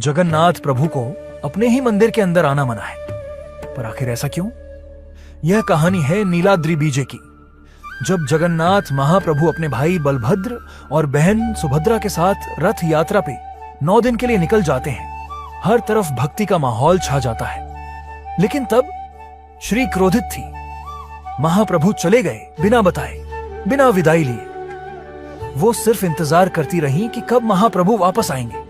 जगन्नाथ प्रभु को अपने ही मंदिर के अंदर आना मना है। पर आखिर ऐसा क्यों? यह कहानी है नीलाद्रि बीजे की। जब जगन्नाथ महाप्रभु अपने भाई बलभद्र और बहन सुभद्रा के साथ रथ यात्रा पे 9 दिन के लिए निकल जाते हैं, हर तरफ भक्ति का माहौल छा जाता है। लेकिन तब श्री क्रोधित थी। महाप्रभु चले गए बिना बताए, बिना विदाई लिए। वो सिर्फ इंतजार करती रही कि कब महाप्रभु वापस आएंगे।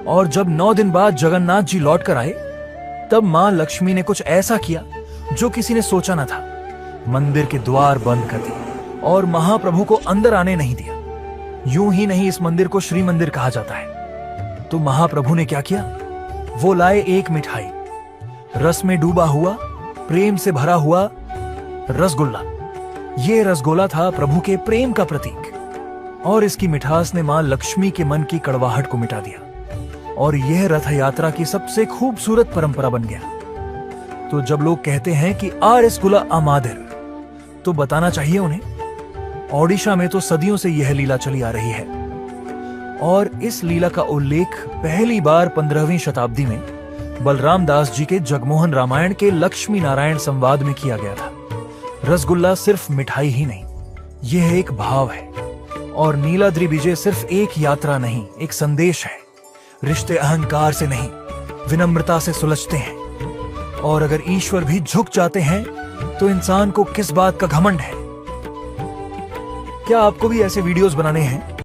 और जब 9 दिन बाद जगन्नाथ जी लौट कर आए, तब मां लक्ष्मी ने कुछ ऐसा किया जो किसी ने सोचा न था। मंदिर के द्वार बंद कर दिए और महाप्रभु को अंदर आने नहीं दिया। यूं ही नहीं इस मंदिर को श्री मंदिर कहा जाता है। तो महाप्रभु ने क्या किया? वो लाए एक मिठाई, रस में डूबा हुआ, प्रेम से भरा हुआ रसगुल्ला। ये रसगुल्ला था प्रभु के प्रेम का प्रतीक, और इसकी मिठास ने मां लक्ष्मी के मन की कड़वाहट को मिटा दिया। और यह रथ यात्रा की सबसे खूबसूरत परंपरा बन गया। तो जब लोग कहते हैं कि आ रसगुल्ला अमादिर, तो बताना चाहिए उन्हें, ओडिशा में तो सदियों से यह लीला चली आ रही है। और इस लीला का उल्लेख पहली बार 15वीं शताब्दी में बलराम दास जी के जगमोहन रामायण के लक्ष्मी नारायण संवाद में किया गया था। रसगुल्ला सिर्फ मिठाई ही नहीं, यह एक भाव है। और नीलाद्रि विजय सिर्फ एक यात्रा नहीं, एक संदेश है। रिश्ते अहंकार से नहीं, विनम्रता से सुलझते हैं। और अगर ईश्वर भी झुक जाते हैं तो इंसान को किस बात का घमंड है? क्या आपको भी ऐसे वीडियोस बनाने हैं?